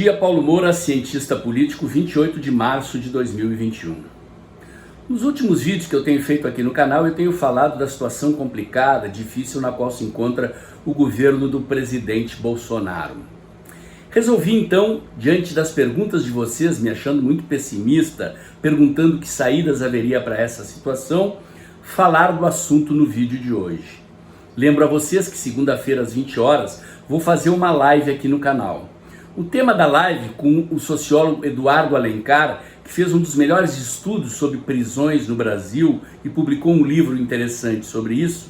dia, Paulo Moura, cientista político, 28 de março de 2021. Nos últimos vídeos que eu tenho feito aqui no canal, eu tenho falado da situação complicada, difícil na qual se encontra o governo do presidente Bolsonaro. Resolvi então, diante das perguntas de vocês, me achando muito pessimista, perguntando que saídas haveria para essa situação, falar do assunto no vídeo de hoje. Lembro a vocês que segunda-feira às 20 horas vou fazer uma live aqui no canal. O tema da live com o sociólogo Eduardo Alencar, que fez um dos melhores estudos sobre prisões no Brasil e publicou um livro interessante sobre isso,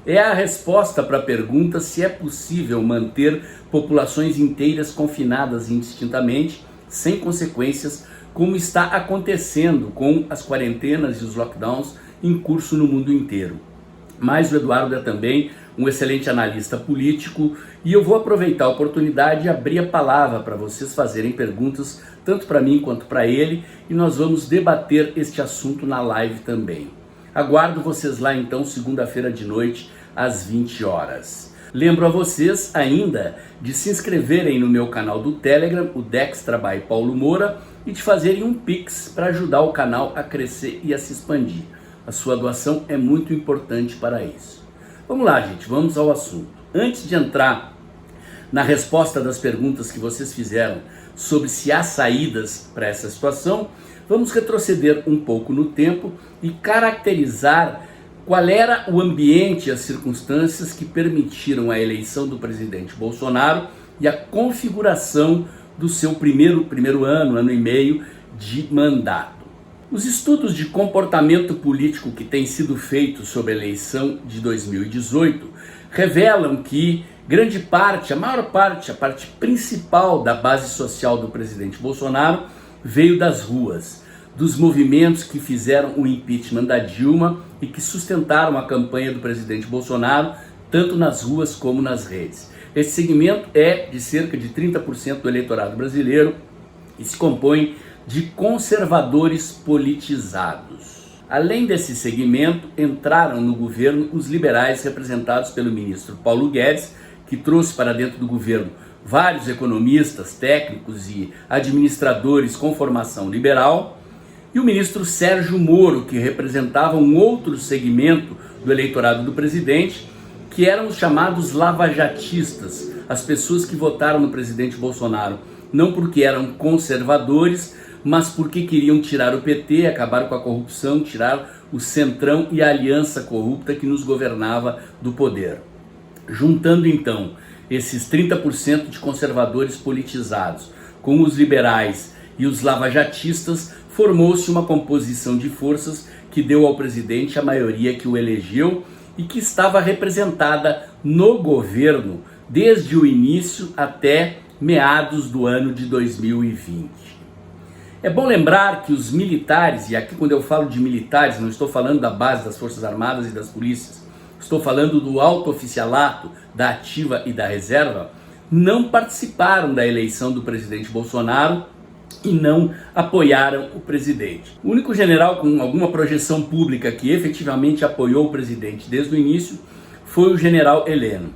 é a resposta para a pergunta se é possível manter populações inteiras confinadas indistintamente, sem consequências, como está acontecendo com as quarentenas e os lockdowns em curso no mundo inteiro. Mas o Eduardo é também um excelente analista político e eu vou aproveitar a oportunidade e abrir a palavra para vocês fazerem perguntas, tanto para mim quanto para ele, e nós vamos debater este assunto na live também. Aguardo vocês lá então, segunda-feira de noite, às 20 horas. Lembro a vocês ainda de se inscreverem no meu canal do Telegram, o Dextra by Paulo Moura, e de fazerem um Pix para ajudar o canal a crescer e a se expandir. A sua doação é muito importante para isso. Vamos lá, gente, vamos ao assunto. Antes de entrar na resposta das perguntas que vocês fizeram sobre se há saídas para essa situação, vamos retroceder um pouco no tempo e caracterizar qual era o ambiente e as circunstâncias que permitiram a eleição do presidente Bolsonaro e a configuração do seu primeiro ano e meio de mandato. Os estudos de comportamento político que têm sido feitos sobre a eleição de 2018 revelam que grande parte, a maior parte, a parte principal da base social do presidente Bolsonaro veio das ruas, dos movimentos que fizeram o impeachment da Dilma e que sustentaram a campanha do presidente Bolsonaro, tanto nas ruas como nas redes. Esse segmento é de cerca de 30% do eleitorado brasileiro e se compõe de conservadores politizados. Além desse segmento, entraram no governo os liberais representados pelo ministro Paulo Guedes, que trouxe para dentro do governo vários economistas, técnicos e administradores com formação liberal, e o ministro Sérgio Moro, que representava um outro segmento do eleitorado do presidente, que eram os chamados lavajatistas, as pessoas que votaram no presidente Bolsonaro, não porque eram conservadores, mas porque queriam tirar o PT, acabar com a corrupção, tirar o centrão e a aliança corrupta que nos governava do poder. Juntando então esses 30% de conservadores politizados com os liberais e os lavajatistas, formou-se uma composição de forças que deu ao presidente a maioria que o elegeu e que estava representada no governo desde o início até meados do ano de 2020. É bom lembrar que os militares, e aqui quando eu falo de militares, não estou falando da base das Forças Armadas e das polícias, estou falando do alto oficialato, da ativa e da reserva, não participaram da eleição do presidente Bolsonaro e não apoiaram o presidente. O único general com alguma projeção pública que efetivamente apoiou o presidente desde o início foi o general Heleno.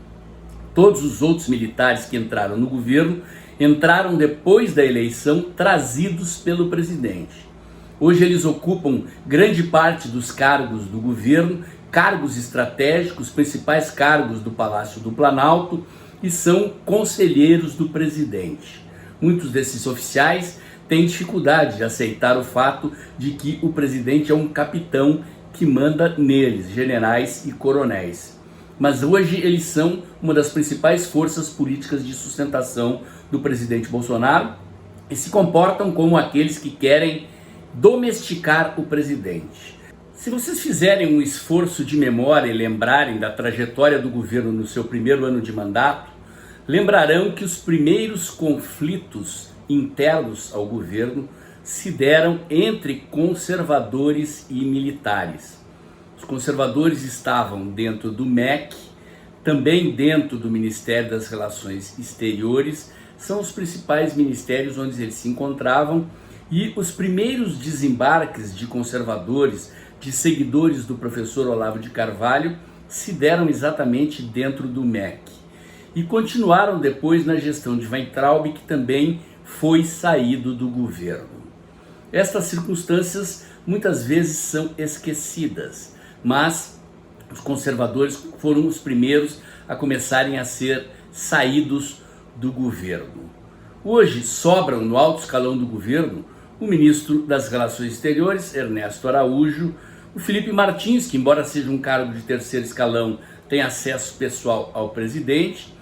Todos os outros militares que entraram no governo entraram depois da eleição trazidos pelo presidente. Hoje eles ocupam grande parte dos cargos do governo, cargos estratégicos, principais cargos do Palácio do Planalto e são conselheiros do presidente. Muitos desses oficiais têm dificuldade de aceitar o fato de que o presidente é um capitão que manda neles, generais e coronéis. Mas hoje eles são uma das principais forças políticas de sustentação do presidente Bolsonaro e se comportam como aqueles que querem domesticar o presidente. Se vocês fizerem um esforço de memória e lembrarem da trajetória do governo no seu primeiro ano de mandato, lembrarão que os primeiros conflitos internos ao governo se deram entre conservadores e militares. Os conservadores estavam dentro do MEC, também dentro do Ministério das Relações Exteriores, são os principais ministérios onde eles se encontravam, e os primeiros desembarques de conservadores, de seguidores do professor Olavo de Carvalho, se deram exatamente dentro do MEC. E continuaram depois na gestão de Weintraub, que também foi saído do governo. Estas circunstâncias muitas vezes são esquecidas, mas os conservadores foram os primeiros a começarem a ser saídos do governo. Hoje sobram no alto escalão do governo o ministro das Relações Exteriores, Ernesto Araújo, o Felipe Martins, que embora seja um cargo de terceiro escalão, tem acesso pessoal ao presidente.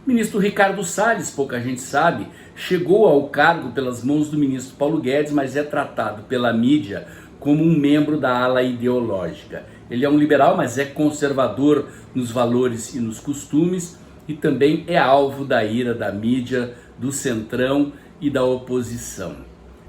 O ministro Ricardo Salles, pouca gente sabe, chegou ao cargo pelas mãos do ministro Paulo Guedes, mas é tratado pela mídia como um membro da ala ideológica. Ele é um liberal, mas é conservador nos valores e nos costumes e também é alvo da ira da mídia, do centrão e da oposição.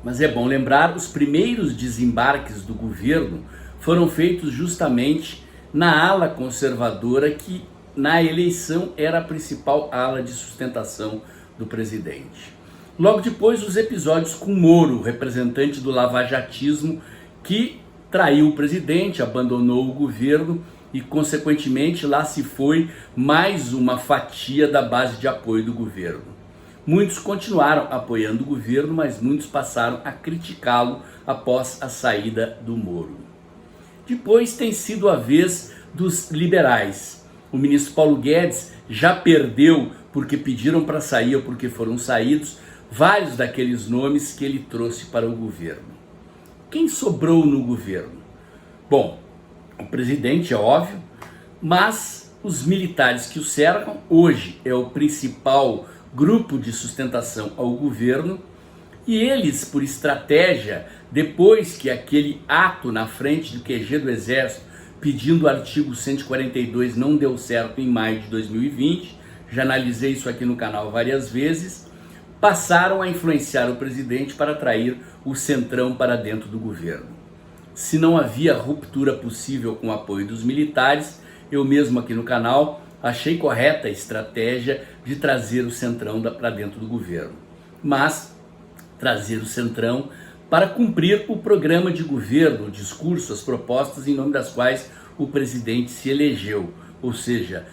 Mas é bom lembrar, os primeiros desembarques do governo foram feitos justamente na ala conservadora, que na eleição era a principal ala de sustentação do presidente. Logo depois, os episódios com Moro, representante do lavajatismo, que traiu o presidente, abandonou o governo e, consequentemente, lá se foi mais uma fatia da base de apoio do governo. Muitos continuaram apoiando o governo, mas muitos passaram a criticá-lo após a saída do Moro. Depois tem sido a vez dos liberais. O ministro Paulo Guedes já perdeu porque pediram para sair ou porque foram saídos vários daqueles nomes que ele trouxe para o governo. Quem sobrou no governo? Bom, o presidente é óbvio, mas os militares que o cercam, hoje é o principal grupo de sustentação ao governo, e eles, por estratégia, depois que aquele ato na frente do QG do Exército pedindo o artigo 142 não deu certo em maio de 2020, já analisei isso aqui no canal várias vezes, passaram a influenciar o presidente para atrair o centrão para dentro do governo. Se não havia ruptura possível com o apoio dos militares, eu mesmo aqui no canal achei correta a estratégia de trazer o centrão para dentro do governo. Mas trazer o centrão para cumprir o programa de governo, o discurso, as propostas em nome das quais o presidente se elegeu, ou seja,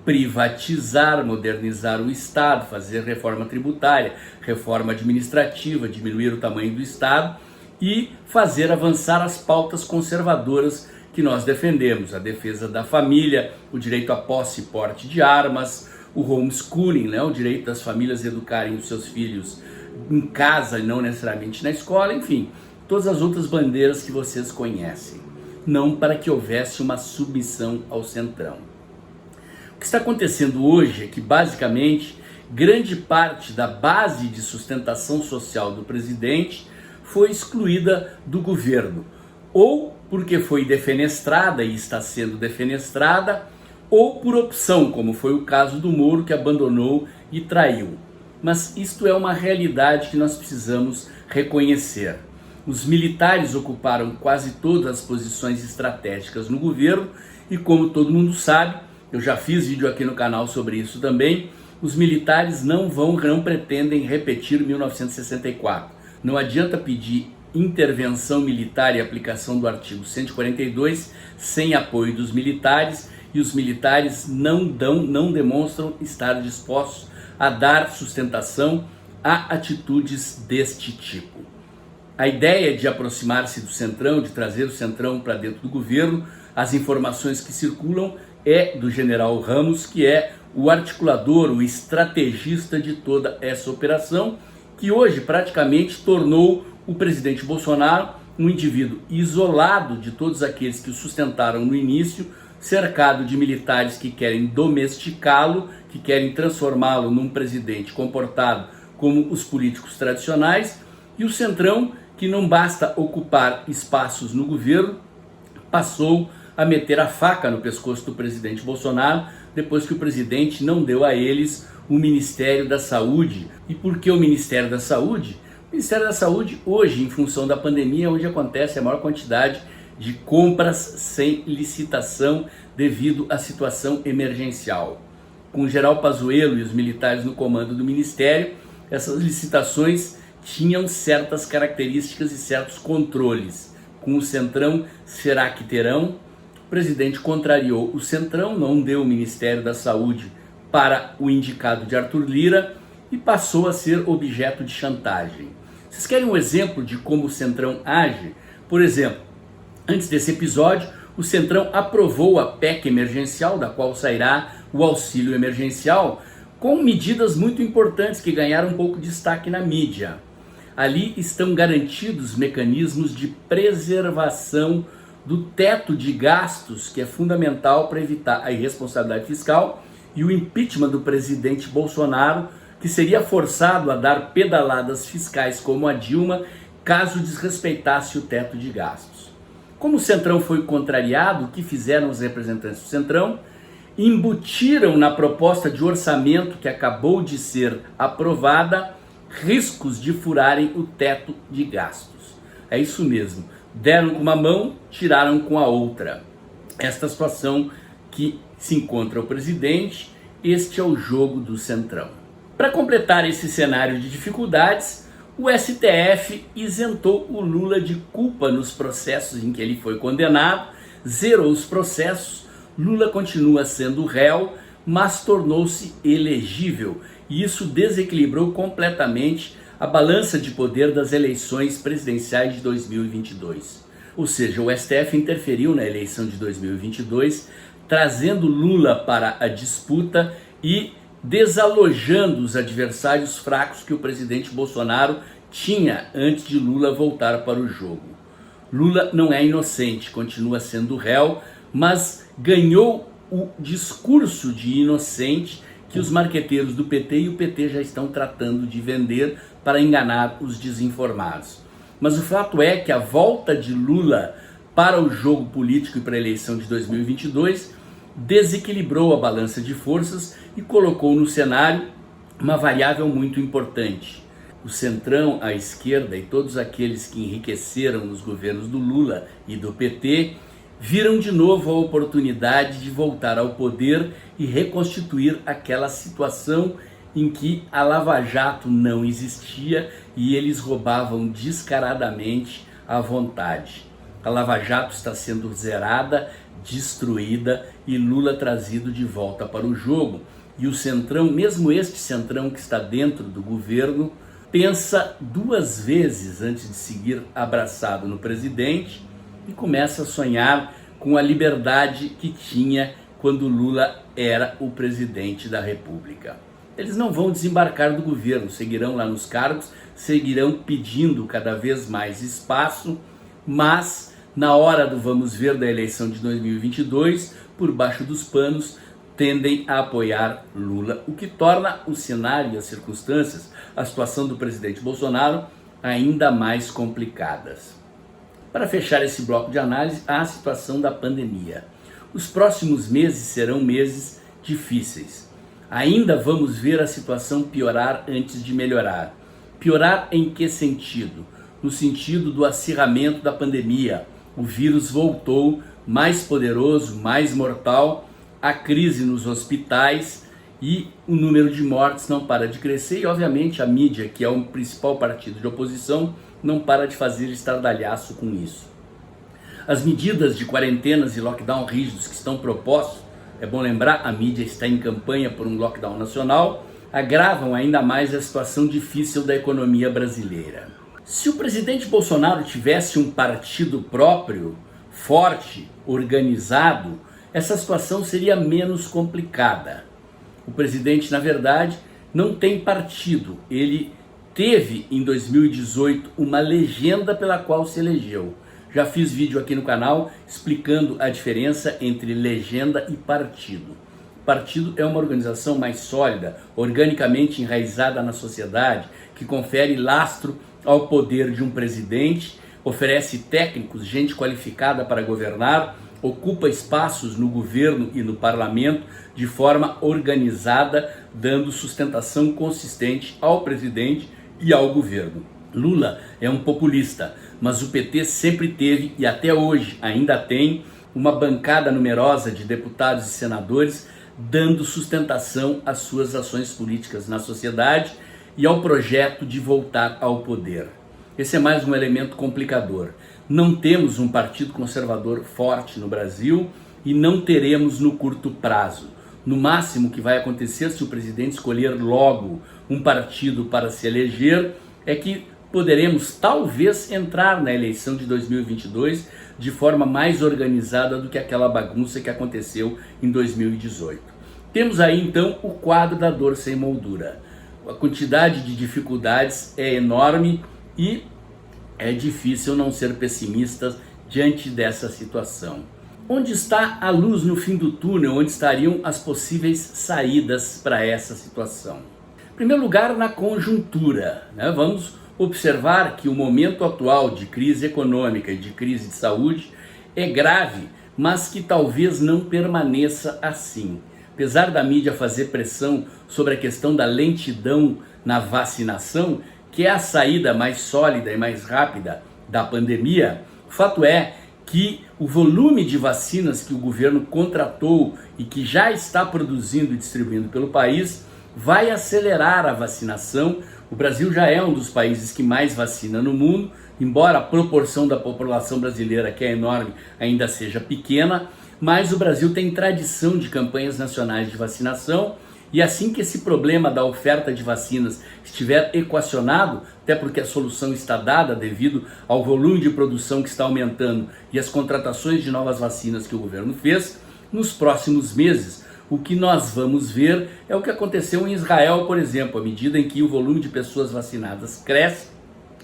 privatizar, modernizar o Estado, fazer reforma tributária, reforma administrativa, diminuir o tamanho do Estado e fazer avançar as pautas conservadoras que nós defendemos, a defesa da família, o direito à posse e porte de armas, o homeschooling, né, o direito das famílias educarem os seus filhos em casa e não necessariamente na escola, enfim, todas as outras bandeiras que vocês conhecem, não para que houvesse uma submissão ao centrão. O que está acontecendo hoje é que, basicamente, grande parte da base de sustentação social do presidente foi excluída do governo, ou porque foi defenestrada e está sendo defenestrada, ou por opção, como foi o caso do Moro, que abandonou e traiu. Mas isto é uma realidade que nós precisamos reconhecer. Os militares ocuparam quase todas as posições estratégicas no governo e, como todo mundo sabe, eu já fiz vídeo aqui no canal sobre isso também, os militares não pretendem repetir 1964. Não adianta pedir intervenção militar e aplicação do artigo 142 sem apoio dos militares, e os militares não demonstram estar dispostos a dar sustentação a atitudes deste tipo. A ideia de aproximar-se do centrão, de trazer o centrão para dentro do governo, as informações que circulam é do general Ramos, que é o articulador, o estrategista de toda essa operação, que hoje praticamente tornou o presidente Bolsonaro um indivíduo isolado de todos aqueles que o sustentaram no início, cercado de militares que querem domesticá-lo, que querem transformá-lo num presidente comportado como os políticos tradicionais, e o centrão, que não basta ocupar espaços no governo, passou a meter a faca no pescoço do presidente Bolsonaro, depois que o presidente não deu a eles o Ministério da Saúde. E por que o Ministério da Saúde? O Ministério da Saúde hoje, em função da pandemia, é onde acontece a maior quantidade de compras sem licitação devido à situação emergencial. Com o general Pazuello e os militares no comando do Ministério, essas licitações tinham certas características e certos controles. Com o centrão, será que terão? O presidente contrariou o centrão, não deu o Ministério da Saúde para o indicado de Arthur Lira e passou a ser objeto de chantagem. Vocês querem um exemplo de como o Centrão age? Por exemplo, antes desse episódio, o Centrão aprovou a PEC emergencial, da qual sairá o auxílio emergencial, com medidas muito importantes que ganharam um pouco de destaque na mídia. Ali estão garantidos mecanismos de preservação do teto de gastos, que é fundamental para evitar a irresponsabilidade fiscal e o impeachment do presidente Bolsonaro, que seria forçado a dar pedaladas fiscais como a Dilma, caso desrespeitasse o teto de gastos. Como o Centrão foi contrariado, o que fizeram os representantes do Centrão? Embutiram na proposta de orçamento que acabou de ser aprovada riscos de furarem o teto de gastos. É isso mesmo, deram com uma mão, tiraram com a outra. Esta situação que se encontra o presidente, este é o jogo do Centrão. Para completar esse cenário de dificuldades, o STF isentou o Lula de culpa nos processos em que ele foi condenado, zerou os processos. Lula continua sendo réu, mas tornou-se elegível, e isso desequilibrou completamente a balança de poder das eleições presidenciais de 2022. Ou seja, o STF interferiu na eleição de 2022, trazendo Lula para a disputa e desalojando os adversários fracos que o presidente Bolsonaro tinha antes de Lula voltar para o jogo. Lula não é inocente, continua sendo réu, mas ganhou o discurso de inocente que os marqueteiros do PT e o PT já estão tratando de vender para enganar os desinformados. Mas o fato é que a volta de Lula para o jogo político e para a eleição de 2022 desequilibrou a balança de forças e colocou no cenário uma variável muito importante. O Centrão, a esquerda e todos aqueles que enriqueceram nos governos do Lula e do PT viram de novo a oportunidade de voltar ao poder e reconstituir aquela situação em que a Lava Jato não existia e eles roubavam descaradamente à vontade. A Lava Jato está sendo zerada, destruída e Lula trazido de volta para o jogo. E o Centrão, mesmo este Centrão que está dentro do governo, pensa duas vezes antes de seguir abraçado no presidente e começa a sonhar com a liberdade que tinha quando Lula era o presidente da República. Eles não vão desembarcar do governo, seguirão lá nos cargos, seguirão pedindo cada vez mais espaço, mas na hora do vamos ver da eleição de 2022, por baixo dos panos, tendem a apoiar Lula, o que torna o cenário e as circunstâncias, a situação do presidente Bolsonaro, ainda mais complicadas. Para fechar esse bloco de análise, a situação da pandemia. Os próximos meses serão meses difíceis. Ainda vamos ver a situação piorar antes de melhorar. Piorar em que sentido? No sentido do acirramento da pandemia. O vírus voltou mais poderoso, mais mortal, a crise nos hospitais e o número de mortes não para de crescer e, obviamente, a mídia, que é o principal partido de oposição, não para de fazer estardalhaço com isso. As medidas de quarentenas e lockdown rígidos que estão propostos, é bom lembrar, a mídia está em campanha por um lockdown nacional, agravam ainda mais a situação difícil da economia brasileira. Se o presidente Bolsonaro tivesse um partido próprio, forte, organizado, essa situação seria menos complicada. O presidente, na verdade, não tem partido. Ele teve em 2018 uma legenda pela qual se elegeu. Já fiz vídeo aqui no canal explicando a diferença entre legenda e partido. Partido é uma organização mais sólida, organicamente enraizada na sociedade, que confere lastro ao poder de um presidente, oferece técnicos, gente qualificada para governar, ocupa espaços no governo e no parlamento de forma organizada, dando sustentação consistente ao presidente e ao governo. Lula é um populista, mas o PT sempre teve e até hoje ainda tem uma bancada numerosa de deputados e senadores dando sustentação às suas ações políticas na sociedade e ao projeto de voltar ao poder. Esse é mais um elemento complicador. Não temos um partido conservador forte no Brasil e não teremos no curto prazo. No máximo, o que vai acontecer se o presidente escolher logo um partido para se eleger é que poderemos talvez entrar na eleição de 2022 de forma mais organizada do que aquela bagunça que aconteceu em 2018. Temos aí então o quadro da dor sem moldura. A quantidade de dificuldades é enorme e é difícil não ser pessimista diante dessa situação. Onde está a luz no fim do túnel? Onde estariam as possíveis saídas para essa situação? Em primeiro lugar, na conjuntura, né? Vamos observar que o momento atual de crise econômica e de crise de saúde é grave, mas que talvez não permaneça assim. Apesar da mídia fazer pressão sobre a questão da lentidão na vacinação, que é a saída mais sólida e mais rápida da pandemia, o fato é que o volume de vacinas que o governo contratou e que já está produzindo e distribuindo pelo país vai acelerar a vacinação. O Brasil já é um dos países que mais vacina no mundo, embora a proporção da população brasileira, que é enorme, ainda seja pequena, mas o Brasil tem tradição de campanhas nacionais de vacinação. E assim que esse problema da oferta de vacinas estiver equacionado, até porque a solução está dada devido ao volume de produção que está aumentando e as contratações de novas vacinas que o governo fez, nos próximos meses, o que nós vamos ver é o que aconteceu em Israel, por exemplo. À medida em que o volume de pessoas vacinadas cresce,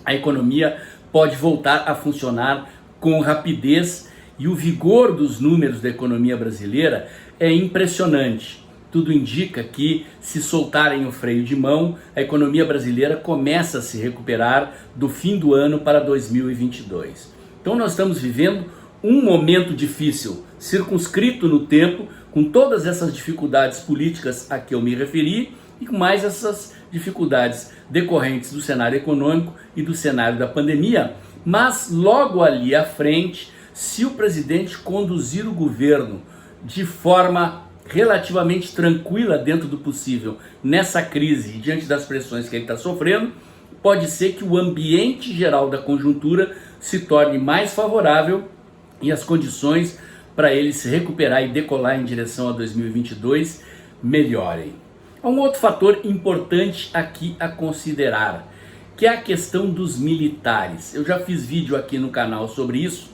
a economia pode voltar a funcionar com rapidez e o vigor dos números da economia brasileira é impressionante. Tudo indica que, se soltarem o freio de mão, a economia brasileira começa a se recuperar do fim do ano para 2022. Então nós estamos vivendo um momento difícil, circunscrito no tempo, com todas essas dificuldades políticas a que eu me referi e com mais essas dificuldades decorrentes do cenário econômico e do cenário da pandemia. Mas logo ali à frente, se o presidente conduzir o governo de forma relativamente tranquila dentro do possível nessa crise e diante das pressões que ele está sofrendo, pode ser que o ambiente geral da conjuntura se torne mais favorável e as condições para ele se recuperar e decolar em direção a 2022 melhorem. Há um outro fator importante aqui a considerar, que é a questão dos militares. Eu já fiz vídeo aqui no canal sobre isso.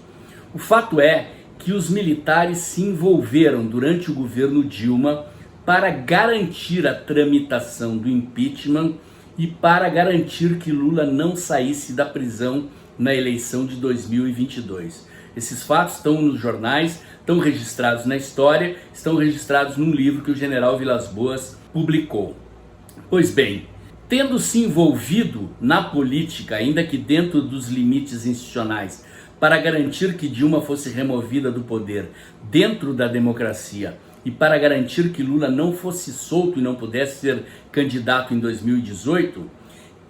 O fato é que os militares se envolveram durante o governo Dilma para garantir a tramitação do impeachment e para garantir que Lula não saísse da prisão na eleição de 2022. Esses fatos estão nos jornais, estão registrados na história, estão registrados num livro que o general Vilas Boas publicou. Pois bem, tendo se envolvido na política, ainda que dentro dos limites institucionais, para garantir que Dilma fosse removida do poder dentro da democracia e para garantir que Lula não fosse solto e não pudesse ser candidato em 2018,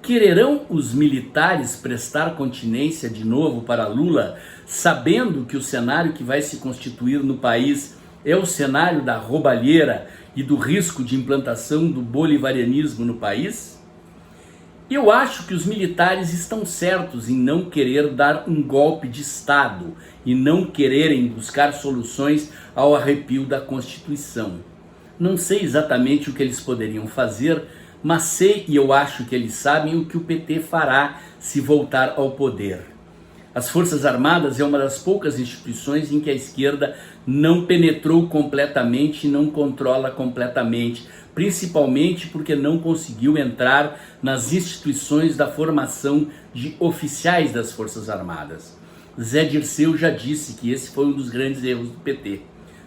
quererão os militares prestar continência de novo para Lula, sabendo que o cenário que vai se constituir no país é o cenário da roubalheira e do risco de implantação do bolivarianismo no país? Eu acho que os militares estão certos em não querer dar um golpe de Estado e não quererem buscar soluções ao arrepio da Constituição. Não sei exatamente o que eles poderiam fazer, mas sei e eu acho que eles sabem o que o PT fará se voltar ao poder. As Forças Armadas é uma das poucas instituições em que a esquerda não penetrou completamente e não controla completamente, principalmente porque não conseguiu entrar nas instituições da formação de oficiais das Forças Armadas. Zé Dirceu já disse que esse foi um dos grandes erros do PT,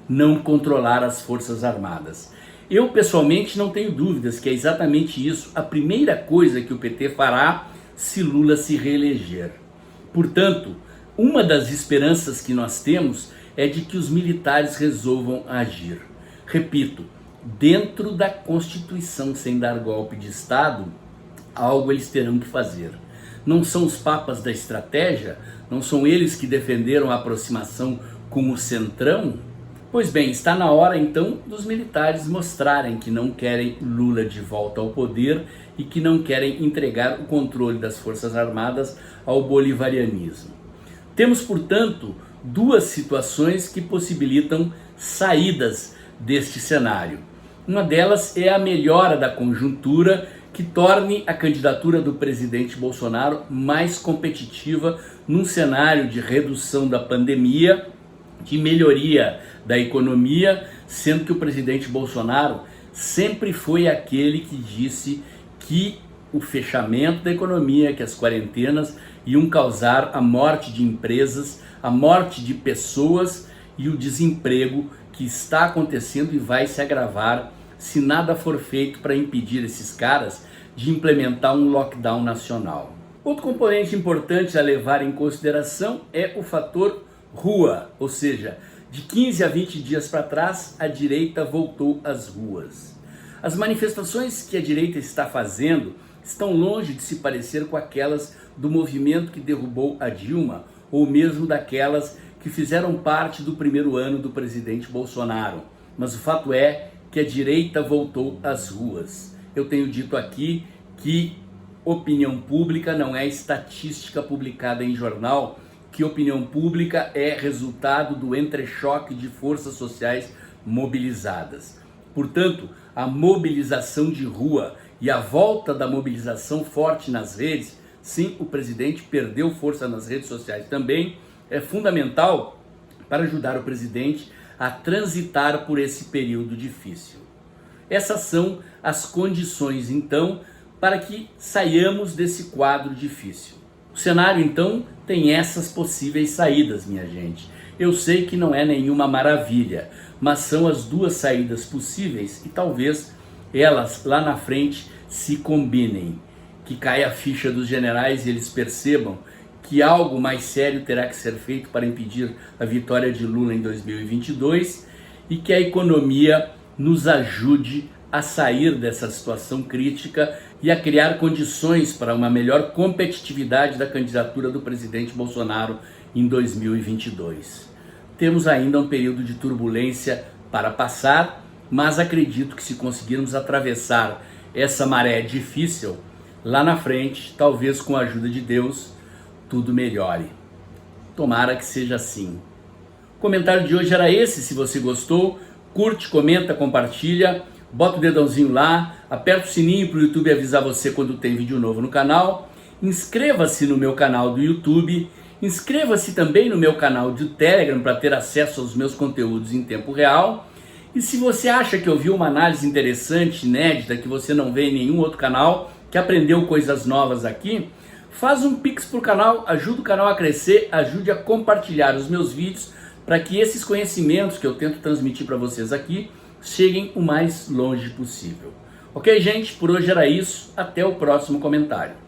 não controlar as Forças Armadas. Eu pessoalmente não tenho dúvidas que é exatamente isso a primeira coisa que o PT fará se Lula se reeleger. Portanto, uma das esperanças que nós temos é de que os militares resolvam agir. Repito, dentro da Constituição, sem dar golpe de Estado, algo eles terão que fazer. Não são os papas da estratégia? Não são eles que defenderam a aproximação com o Centrão? Pois bem, está na hora então dos militares mostrarem que não querem Lula de volta ao poder e que não querem entregar o controle das Forças Armadas ao bolivarianismo. Temos, portanto, duas situações que possibilitam saídas deste cenário. Uma delas é a melhora da conjuntura que torne a candidatura do presidente Bolsonaro mais competitiva num cenário de redução da pandemia, de melhoria da economia, sendo que o presidente Bolsonaro sempre foi aquele que disse que o fechamento da economia, que as quarentenas iam causar a morte de empresas, a morte de pessoas e o desemprego que está acontecendo e vai se agravar se nada for feito para impedir esses caras de implementar um lockdown nacional. Outro componente importante a levar em consideração é o fator rua, ou seja, de 15 a 20 dias para trás, a direita voltou às ruas. As manifestações que a direita está fazendo estão longe de se parecer com aquelas do movimento que derrubou a Dilma, ou mesmo daquelas que fizeram parte do primeiro ano do presidente Bolsonaro. Mas o fato é que a direita voltou às ruas. Eu tenho dito aqui que opinião pública não é estatística publicada em jornal, que opinião pública é resultado do entrechoque de forças sociais mobilizadas. Portanto, a mobilização de rua e a volta da mobilização forte nas redes, sim, o presidente perdeu força nas redes sociais também, é fundamental para ajudar o presidente a transitar por esse período difícil. Essas são as condições, então, para que saiamos desse quadro difícil. O cenário, então, tem essas possíveis saídas, minha gente. Eu sei que não é nenhuma maravilha, mas são as duas saídas possíveis e talvez elas lá na frente se combinem. Que caia a ficha dos generais e eles percebam que algo mais sério terá que ser feito para impedir a vitória de Lula em 2022 e que a economia nos ajude a sair dessa situação crítica e a criar condições para uma melhor competitividade da candidatura do presidente Bolsonaro em 2022. Temos ainda um período de turbulência para passar, mas acredito que se conseguirmos atravessar essa maré difícil, lá na frente, talvez com a ajuda de Deus, tudo melhore. Tomara que seja assim. O comentário de hoje era esse. Se você gostou, curte, comenta, compartilha, bota o dedãozinho lá, aperta o sininho para o YouTube avisar você quando tem vídeo novo no canal. Inscreva-se no meu canal do YouTube, inscreva-se também no meu canal de Telegram para ter acesso aos meus conteúdos em tempo real. E se você acha que eu vi uma análise interessante, inédita, que você não vê em nenhum outro canal, que aprendeu coisas novas aqui, faz um pix pro canal, ajuda o canal a crescer, ajude a compartilhar os meus vídeos para que esses conhecimentos que eu tento transmitir para vocês aqui cheguem o mais longe possível. Ok, gente? Por hoje era isso. Até o próximo comentário.